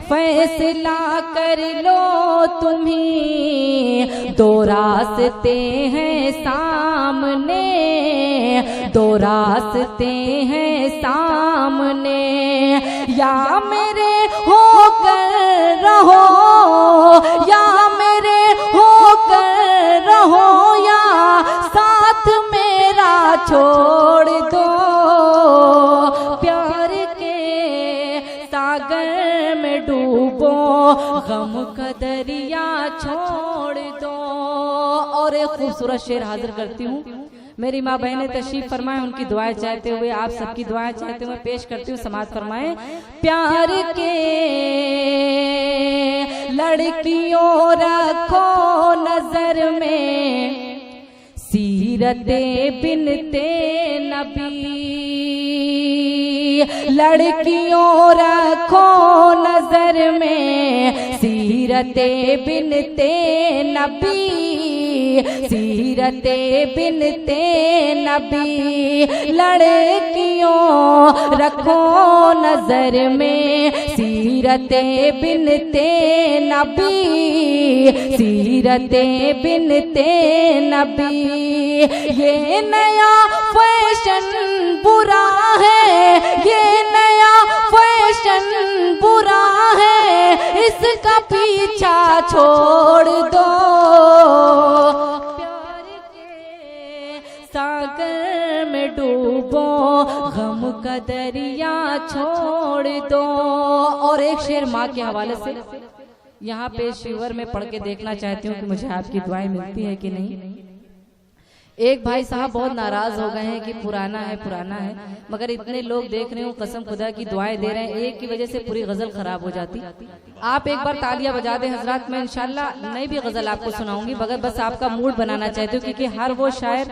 फैसला कर लो तुम्ही, दो रास्ते हैं सामने, दो रास्ते हैं सामने, या मेरे होकर रहो, या मेरे होकर रहो, या साथ मेरा छोड़ दो, प्यार के सागर में डूबो, गम का दरिया छोड़ दो। और एक खूबसूरत शेर हाजिर करती हूँ, मेरी माँ बहनें तशरीफ फरमाएं, उनकी दुआएं चाहते हुए, आप सबकी दुआएं चाहते हुए पेश करती हूँ, समाअत फरमाएं। प्यार के लड़कियों रखो नजर में, सीरते बिनते नबी, लड़कियों रखो नजर में, सीरते बिनते नबी, सीरते बिनते नबी, लड़कियों रखो नजर में, सीरते बिनते नबी, सीरते बिनते नबी। ये नया फैशन बुरा है, ये नया फैशन बुरा है, इसका पीछा छोड़ दो, प्यार के सागर में डूबो, गम का दरिया छोड़ दो। और एक शेर माँ के हवाले से यहाँ पे शिवर में पढ़ के देखना चाहती हूँ कि मुझे आपकी दुआएं मिलती है कि नहीं। एक भाई साहब बहुत नाराज हो गए हैं कि पुराना है पुराना है, मगर इतने लोग देख रहे हो, कसम खुदा की दुआएं दे रहे हैं, एक की वजह से पूरी गजल खराब हो जाती। आप एक बार तालियां बजा दें हजरात, मैं इंशाल्लाह नई भी गजल आपको सुनाऊंगी, मगर बस आपका मूड बनाना चाहती हूँ, क्योंकि हर वो शायर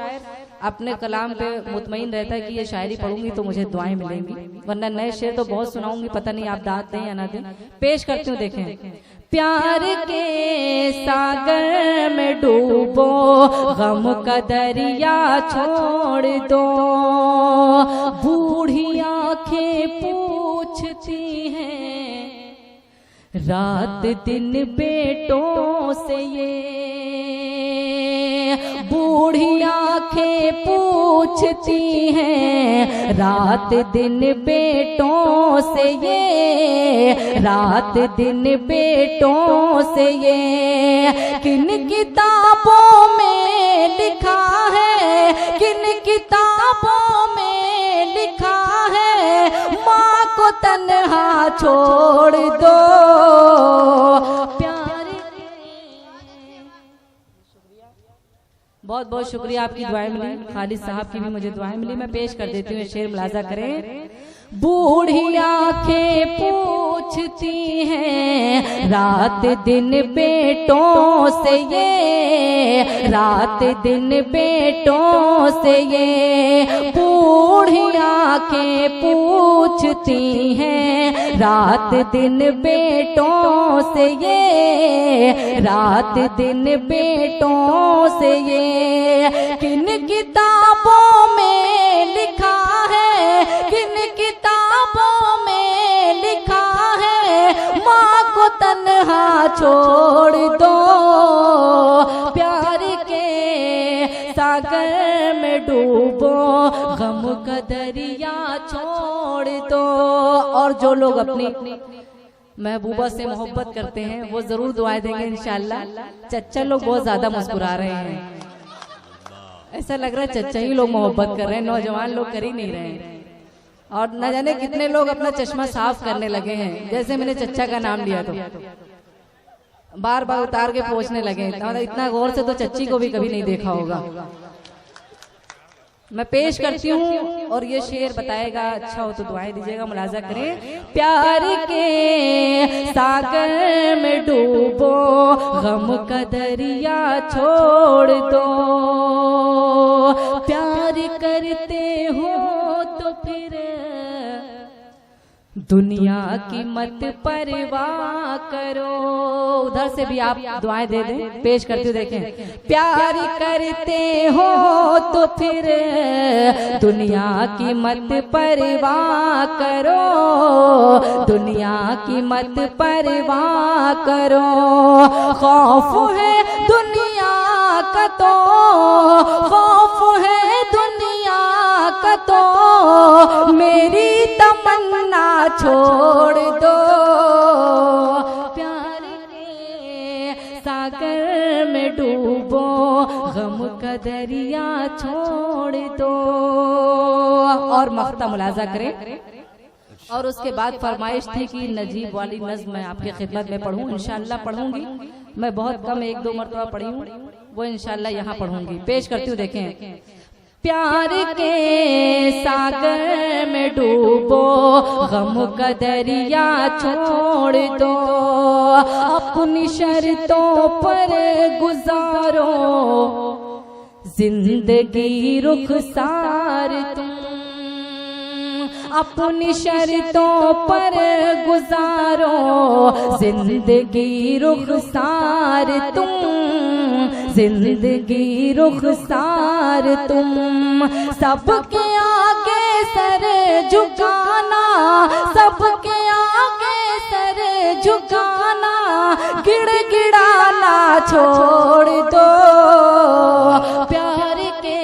अपने कलाम पे मुतमईन रहता है कि ये शायरी पढ़ूंगी तो मुझे दुआएं मिलेंगी, वरना नए शेर तो बहुत सुनाऊंगी, पता नहीं आप दाद दें या ना दें। पेश करती हूँ, देखें। प्यार के सागर में डूबो, गम का दरिया छोड़ दो, बूढ़ी आंखें पूछती हैं रात दिन बेटों से, ये बूढ़ी आंखें पूछती हैं रात दिन बेटों से, ये रात दिन बेटों से, ये किन किताबों में लिखा है, किन किताबों में लिखा है, माँ को तन्हा छोड़ दो, प्यार बहुत बहुत शुक्रिया, आपकी दुआएं मिली, खालिद साहब की भी मुझे दुआएं मिली। मैं पेश कर देती हूँ, शेर मुलाजा करें। बूढ़ी आंखें पूछती हैं रात दिन बेटों से, ये रात दिन बेटों से, ये बूढ़ी आंखें पूछती हैं रात दिन बेटों से, ये रात दिन बेटों से, ये किन किताबों में लिखा है, किन किताबों में लिखा है, माँ को तन्हा छोड़ दो, प्यार के सागर में डूबो, गम का दरिया छोड़ दो। और जो लोग अपनी महबूबा से मोहब्बत करते हैं वो जरूर दुआएं देंगे इंशाल्लाह। चच्चा लोग बहुत ज्यादा मुस्कुरा रहे हैं, ऐसा लग रहा है चच्चा ही लोग मोहब्बत कर रहे हैं, नौजवान लोग कर ही नहीं रहे हैं। और न जाने कितने लोग अपना चश्मा साफ करने लगे हैं, जैसे मैंने चच्चा का नाम लिया तो बार बार उतार के पोंछने लगे। इतना गौर से तो चच्ची को भी कभी नहीं देखा होगा। मैं पेश करती हूँ और ये शेर बताएगा, अच्छा हो तो दुआएं दीजिएगा, मुलाजा करें। प्यार के सागर में डूबो, गम का दरिया छोड़ दो, प्यार करते हो तो फिर दुनिया की मत परवाह करो। उधर से भी आप दुआएं दे दें, पेश करती हूँ। देखें, प्यार करते हो तो फिर दुनिया की मत परवाह करो, दुनिया की मत परवाह करो। खौफ है दुनिया का तो, खौफ है दुनिया का तो, मेरी तमन्ना छोड़ दो। प्यार के सागर में डूबो, गम का दरिया छोड़ दो। और मख्ता मुलाजा करें। और उसके बाद फरमाइश थी कि नजीब वाली नज़्म मैं आपकी खिदमत में पढ़ूं। इंशाअल्लाह पढ़ूंगी, मैं बहुत कम 1-2 मरतबा पढ़ी हूँ, वो इंशाअल्लाह यहाँ पढ़ूंगी। पेश करती हूँ। देखें, प्यार के सागर में डूबो, गम का दरिया छोड़ दो। अपनी शर्तों पर गुजारो जिंदगी रुखसार तुम, अपनी शर्तों पर गुजारो जिंदगी रुखसार तुम, जिंदगी रुखसार तुम। सबके आगे सर झुकाना, सबके आगे सर झुकाना, गिड़गिड़ाना छोड़ दो। प्यार के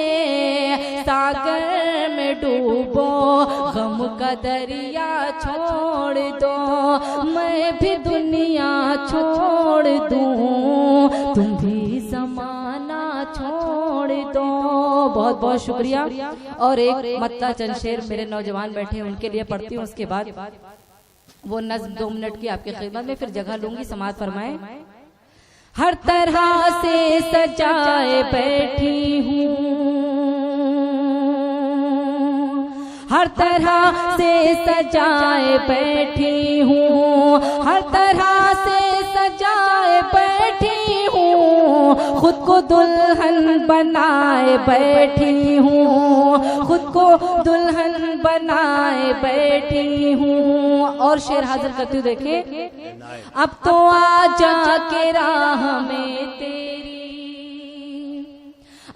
सागर में डूबो, गम का दरिया छोड़ दो। मैं भी दुनिया छोड़ दूं, तुम भी ज़माना छोड़ दो। बहुत बहुत शुक्रिया। और एक मत्ता चंद शेर मेरे नौजवान बैठे हैं उनके लिए पढ़ती हूँ, उसके बाद वो नज़्म 2 मिनट की आपकी खिदमत में, फिर जगह लूंगी। समाअत फरमाएं। हर तरह से सजाए बैठी हूँ, हर तरह से सजाए बैठी हूँ, हर तरह से सजाए बैठी हूँ। खुद को दुल्हन बनाए बैठी हूँ, खुद को दुल्हन बनाए बैठी हूँ। और शेर हाजिर करती हूँ। देखे, अब तो आ जा के राह में तेरी,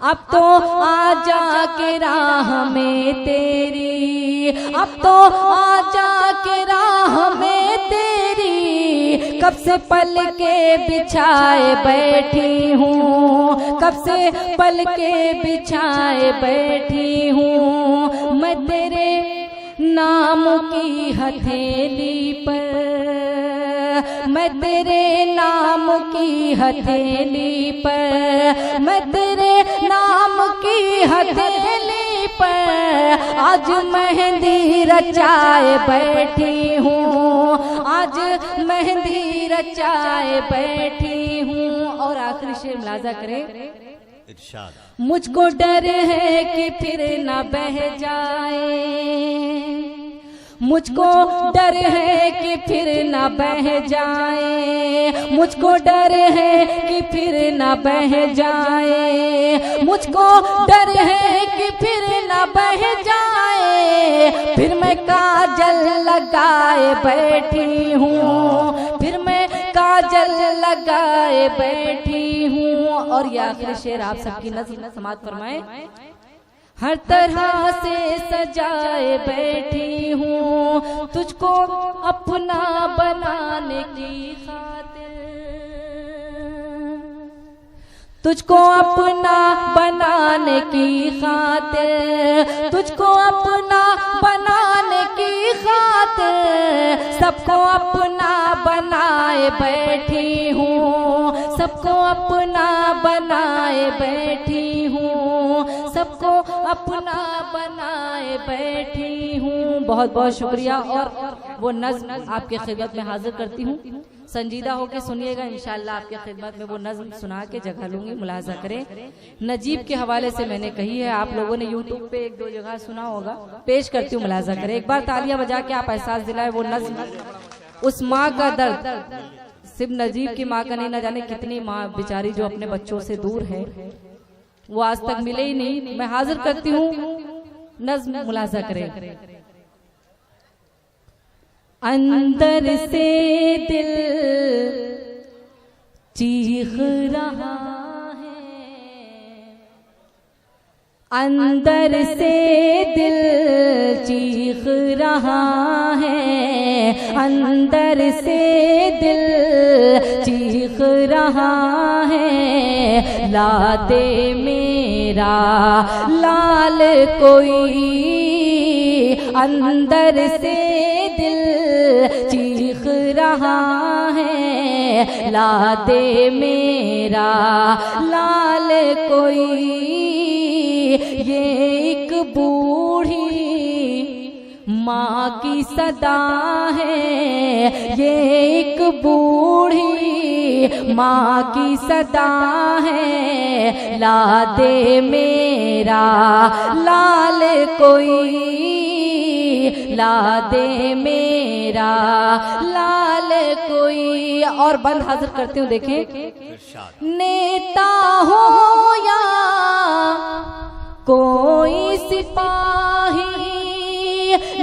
अब तो आ जा के राह में तेरी, अब तो आ जा के राह में तेरी। कब से पल के बिछाए बैठी हूँ, कब से पल के बिछाए बैठी हूँ। मैं तेरे नाम की हथेली पर, मैं तेरे नाम की हथेली पर, मैं तेरे नाम की हथेली पर आज मेहंदी रचाए बैठी हूँ, आज मेहंदी रचाए बैठी हूँ। और आखिरी शेर मुलाजा करें। मुझको डर है कि फिर न बह जाए, मुझको डर है कि फिर न बह जाए, मुझको डर है कि फिर न बह जाए, मुझको डर है कि फिर न बह जाए। फिर मैं काजल लगाए बैठी हूँ, फिर मैं काजल लगाए बैठी हूँ। और ये आखिरी शेर आप सबकी नज़्म समाअत फरमाएं। हर तरह से सजाए बैठी हूँ, तुझको अपना बनाने की खातिर, तुझको अपना बनाने की खातिर, तुझको अपना बनाने की खातिर। सबको अपना बनाए बैठी हूँ, सबको अपना बनाए बैठी हूँ, सबको अपना बनाए बैठी हूँ। बहुत बहुत शुक्रिया। और वो नज़्म आपके खिदमत में हाजिर करती हूँ, संजीदा होके सुनिएगा। इंशाअल्लाह आपके खिदमत में वो नज़्म सुना के जगह लूंगी। मुलाजा करें। नजीब के हवाले से मैंने कही है, आप लोगों ने यूट्यूब पे 1-2 जगह सुना होगा। पेश करती हूँ, मुलाजा करें। एक बार तालियां बजा के आप एहसास दिलाए वो नज़्म, उस माँ का दर्द। सिर्फ नजीब की माँ का नहीं, न जाने कितनी माँ बेचारी जो अपने बच्चों से दूर है, वो आज तक मिले ही नहीं। मैं हाजिर करती हूँ नज़्म, मुलाजा करें। अंदर से दिल चीख रहा है, अंदर से दिल चीख रहा है, अंदर से दिल चीख रहा है। ला दे मेरा लाल कोई, अंदर से दिल चीख रहा है। ला दे मेरा लाल कोई, ये एक बूढ़ी माँ की सदा है, ये एक बूढ़ी माँ की सदा है। ला दे मेरा लाल कोई, ला दे मेरा लाल कोई। और बंद हाजिर करती हूँ, देखें। नेता हो या कोई सिपाही,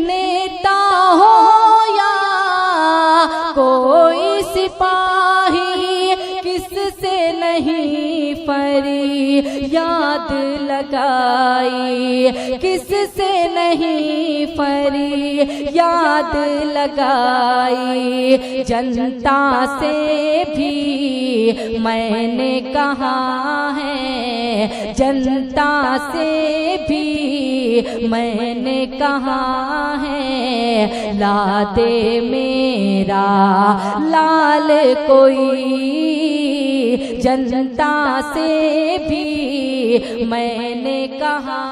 नेता हो या कोई सिपाही, किससे नहीं फरियाद लगाई, किससे नहीं फरियाद लगाई। जनता से भी मैंने कहा है, जनता से भी मैंने कहा है। ला दे मेरा लाल कोई, जनता से भी मैंने कहा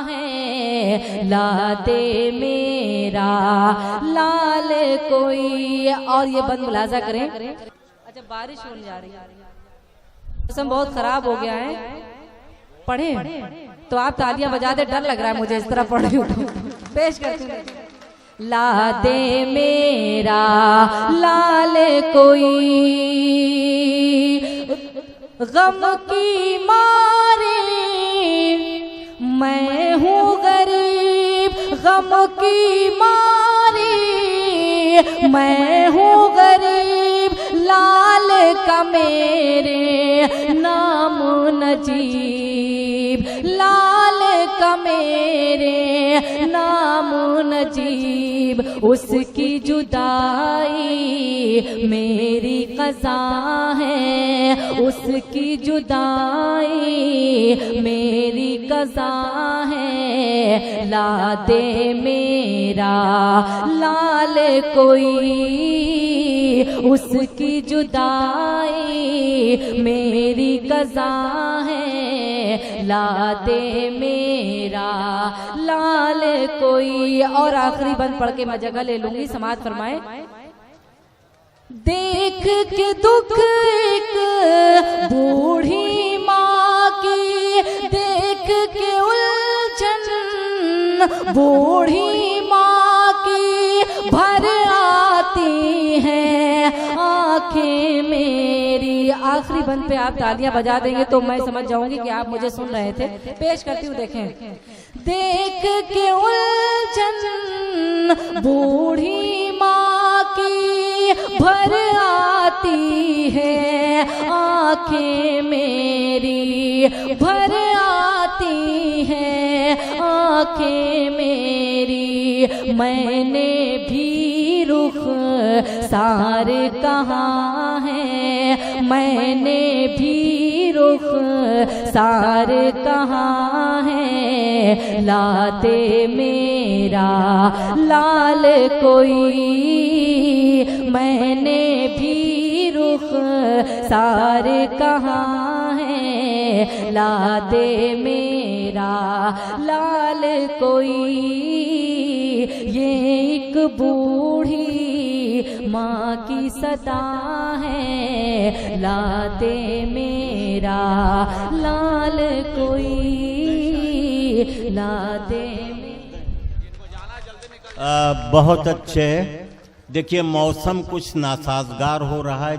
है। ला दे मेरा लाल कोई। और ये बंद मुलाजा करें। अच्छा, बारिश होने जा रही है, मौसम बहुत खराब हो गया है। पढ़े तो आप तालियां बजा दे, डर लग रहा है मुझे इस तरह पढ़ रही हूँ। पेश करती हूँ। ला दे मेरा लाल कोई, गम की मारे मैं हूँ गरीब, गम की मारे मैं हूँ गरीब। लाल का मेरे नाम नजीब, लाल का मेरे नाम नजीब। उसकी जुदाई मेरी क़ज़ा है, उसकी जुदाई मेरी क़ज़ा है। ला दे मेरा लाल कोई, उसकी जुदाई मेरी क़ज़ा है। ला दे मेरा लाल कोई। और आखिरी बंद पढ़ के मैं जगह ले लूंगी, समाअत फरमाए। देख के दुख एक बूढ़ी माँ की, देख के उलझन बूढ़ी माँ की, भर आती है आंखें मेरी। आखिरी बंद पे आप तालियां बजा देंगे तो मैं समझ जाऊंगी कि आप मुझे सुन रहे थे। पेश करती हूँ, देखें। देख के उलझन बूढ़ी माँ की, भर आती है आंखें मेरी, भर आती है आंखें मेरी। मैंने भी रुख सार कहा है, मैंने भी रुख सार कहा है। ला दे मेरा लाल कोई, मैंने भी रुख सार कहा है। ला दे मेरा लाल कोई, ये एक बूढ़ी माँ की सदा है। ला दे मेरा लाल कोई, ला दे। बहुत अच्छे। देखिए, मौसम कुछ नासाजगार हो रहा है।